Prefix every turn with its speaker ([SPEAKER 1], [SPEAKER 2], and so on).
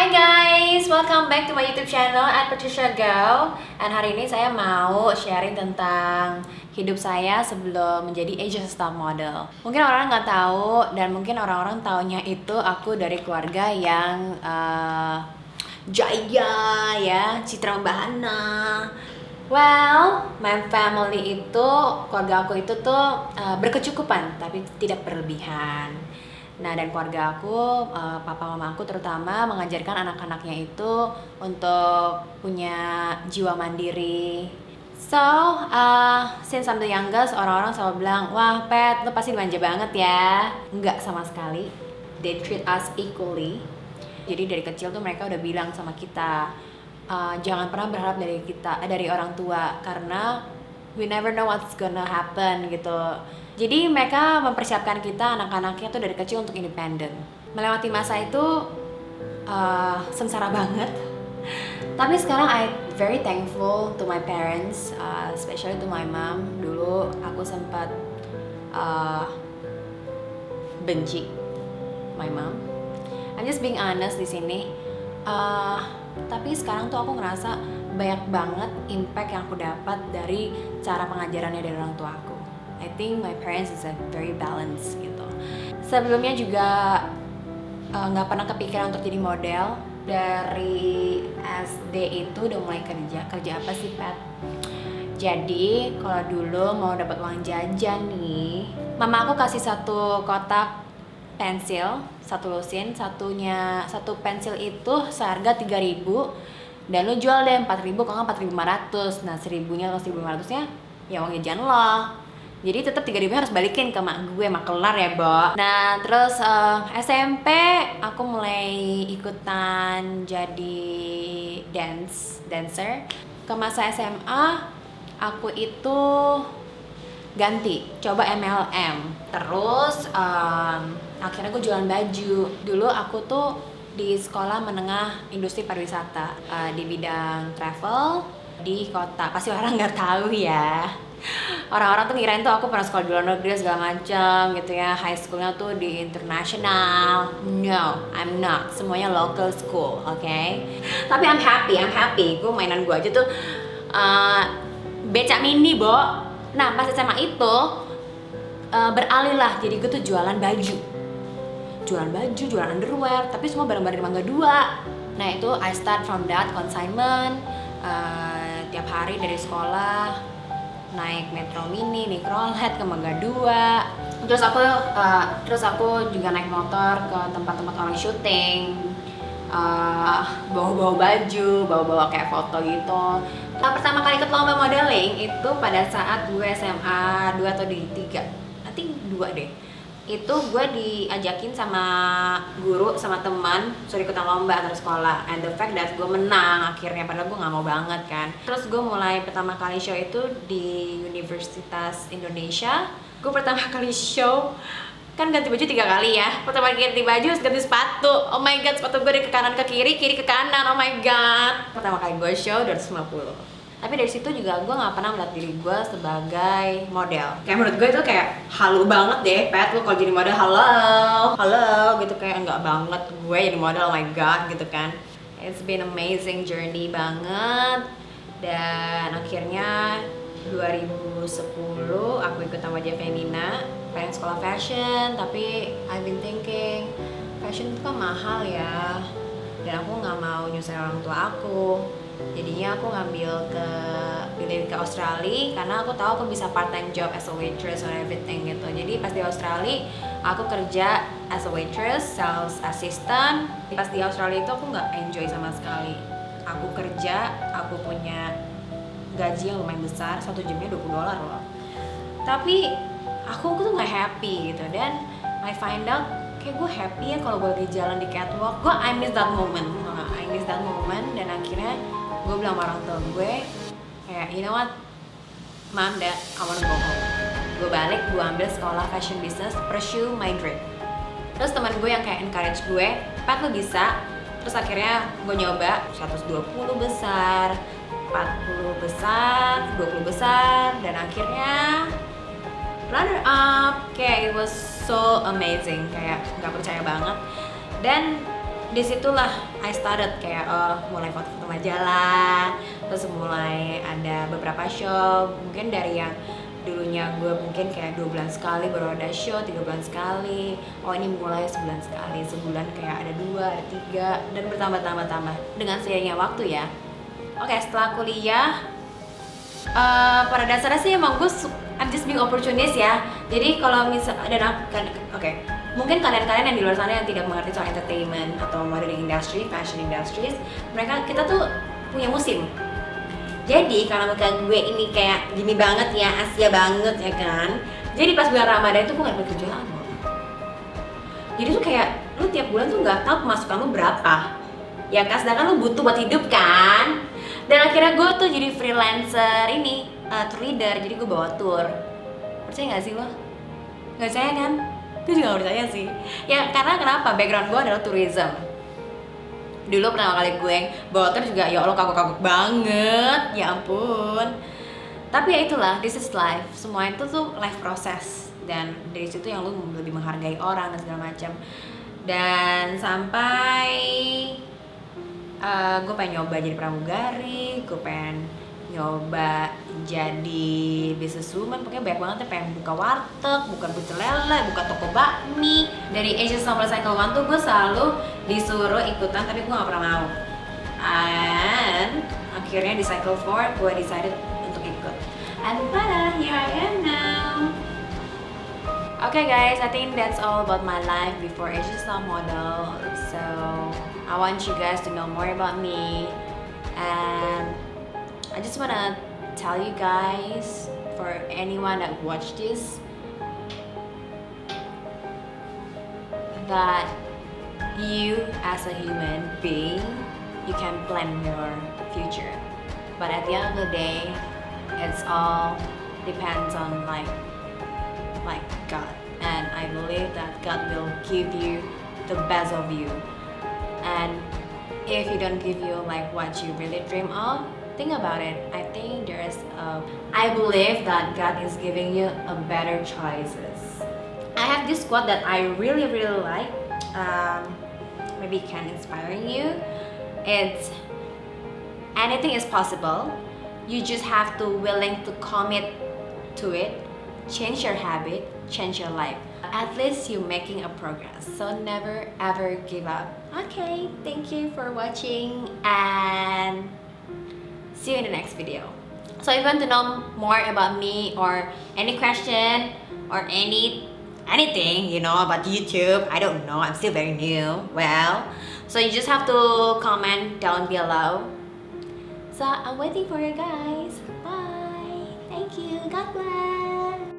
[SPEAKER 1] Hi guys, welcome back to my YouTube channel at Patricia Go. And hari ini saya mau sharing tentang hidup saya sebelum menjadi Asian Star Model. Mungkin orang-orang nggak tahu dan mungkin orang-orang taunya itu aku dari keluarga yang jaya ya, Citra Mbahana. Well, my family itu, keluarga aku itu tuh berkecukupan tapi tidak berlebihan. Nah, dan keluarga aku, papa mama aku terutama mengajarkan anak-anaknya itu untuk punya jiwa mandiri. So, since I'm the youngest, orang-orang selalu bilang, wah Pet, lu pasti manja banget ya. Enggak sama sekali. They treat us equally. Jadi dari kecil tuh mereka udah bilang sama kita, jangan pernah berharap dari orang tua, karena we never know what's gonna happen gitu. Jadi mereka mempersiapkan kita anak-anaknya tuh dari kecil untuk independen. Melewati masa itu sengsara banget. Tapi sekarang I very thankful to my parents, especially to my mom. Dulu aku sempat benci my mom. I'm just being honest di sini. Tapi sekarang tuh aku ngerasa banyak banget impact yang aku dapat dari cara pengajarannya dari orang tua aku. I think my parents is a very balanced gitu. Sebelumnya juga nggak pernah kepikiran untuk jadi model. Dari SD itu udah mulai kerja apa sih Pat? Jadi kalau dulu mau dapat uang jajan nih, mama aku kasih satu kotak pensil, satu lusin, satu pensil itu seharga 3.000 dan lu jual deh 4.000 kalau nggak 4.500. Nah 1.000-nya atau 1.500-nya ya uang jajan lo. Jadi tetap 3.000 harus balikin ke mak gue, mak kelar ya, Bo. Nah, terus SMP aku mulai ikutan jadi dancer. Ke masa SMA aku itu ganti, coba MLM. Terus akhirnya gue jualan baju. Dulu aku tuh di sekolah menengah industri pariwisata di bidang travel di kota. Pasti orang nggak tahu ya. Orang-orang tuh ngirain tuh aku pernah sekolah di luar negeri segala macam gitu ya. High schoolnya tuh di international. No, I'm not. Semuanya local school, okay? Tapi I'm happy. Gue mainan gue aja tuh becak mini, Bo. Nah, pas SMA itu beralih lah. Jadi gue tuh jualan baju, jualan underwear, tapi semua barang-barang di Mangga 2. Nah, itu I start from that consignment. Tiap hari dari sekolah naik Metro Mini, naik Rollhead ke Mangga 2. Terus aku juga naik motor ke tempat-tempat orang syuting, bawa-bawa baju, bawa-bawa kayak foto gitu. Nah, pertama kali ikut lomba modeling itu pada saat gue SMA 2 atau di 3, nanti 2 deh. Itu gue diajakin sama guru sama teman suruh ikutan lomba antar sekolah, and the fact that gue menang akhirnya, padahal gue nggak mau banget kan. Terus gue mulai pertama kali show itu di Universitas Indonesia. Gue pertama kali show kan ganti baju 3 kali ya. Pertama kali ganti baju harus ganti sepatu. Oh my god, sepatu gue dari ke kanan ke kiri, kiri ke kanan. Oh my god. Pertama kali gue show 250. Tapi dari situ juga gue nggak pernah melihat diri gue sebagai model. Kayak menurut gue itu kayak halu banget deh, Pet, lu kalau jadi model halo gitu, kayak enggak banget gue jadi model. Oh my god gitu kan. It's been amazing journey banget. Dan akhirnya 2010 aku ikut sama Wajah Femina, pengen sekolah fashion, tapi I've been thinking fashion itu kan mahal ya, dan aku nggak mau nyusahin orang tua aku. Jadinya aku pilih ke Australia karena aku tahu aku bisa part time job as a waitress or everything gitu. Jadi pas di Australia aku kerja as a waitress, sales assistant. Pas di Australia itu aku nggak enjoy sama sekali. Aku kerja, aku punya gaji yang lumayan besar, 1 jamnya $20 loh. Tapi aku tuh nggak happy gitu, dan I find out kayak gue happy ya kalau gue lagi jalan di catwalk. I miss that moment, dan akhirnya gue bilang sama orang tua gue kayak, you know what, Mom, Dad, I wanna go home. Gue balik, gue ambil sekolah fashion business, pursue my dream. Terus teman gue yang kayak encourage gue, Pat, lu bisa. Terus akhirnya gue nyoba 120 besar, 40 besar, 20 besar, dan akhirnya runner up. Kayak it was so amazing, kayak gak percaya banget. Dan disitulah I started kayak mulai foto-foto majalah, terus mulai ada beberapa show, mungkin dari yang dulunya gue mungkin kayak 2 bulan sekali baru ada show, 3 bulan sekali, oh ini mulai sebulan sekali, sebulan kayak ada 2, ada 3, dan bertambah dengan seiringnya waktu ya. Oke, setelah kuliah pada dasarnya sih emang gue I'm just being opportunist ya. Jadi kalau misal mungkin kalian-kalian yang di luar sana yang tidak mengerti soal entertainment atau modeling industry, fashion industries, kita tuh punya musim. Jadi karena muka gue ini kayak gini banget ya, Asia banget ya kan. Jadi pas bulan Ramadan itu gue gak dapat kerjaan loh. Jadi tuh kayak lu tiap bulan tuh nggak tahu pemasukan lu berapa. Ya kan, sedangkan lu butuh buat hidup kan. Dan akhirnya gue tuh jadi freelancer ini, tour leader. Jadi gue bawa tour. Percaya gak sih lo? Gak percaya kan? Gue juga gak percaya sih. Ya karena kenapa? Background gue adalah tourism. Dulu pertama kali gue bawa tour juga ya Allah kagok-kagok banget. Ya ampun. Tapi ya itulah, this is life. Semua itu tuh life process. Dan dari situ yang lu lebih menghargai orang dan segala macam. Dan sampai gue pengen nyoba jadi pramugari, gue pengen nyoba jadi businesswoman, pokoknya banyak banget ya, pengen buka warteg, buka pecel lele, buka toko bakmi. Dari Asian Summer Cycle 1 tuh gue selalu disuruh ikutan tapi gue gak pernah mau. And akhirnya di Cycle 4 gue decided untuk ikut. And voila, here I am now. Okay guys, I think that's all about my life before Asian Star Model. So I want you guys to know more about me, and I just wanna tell you guys, for anyone that watched this, that you as a human being, you can plan your future, but at the end of the day, it's all depends on like God, and I believe that God will give you the best of you. And if He don't give you like what you really dream of, think about it. I think I believe that God is giving you a better choices. I have this quote that I really like. Maybe it can inspire you. It's anything is possible. You just have to willing to commit to it. Change your habit, change your life. At least you're making a progress. So never ever give up. Okay, thank you for watching and see you in the next video. So if you want to know more about me or any question or anything, you know, about YouTube, I don't know, I'm still very new. Well, so you just have to comment down below. So I'm waiting for you guys. Bye. Thank you. God bless.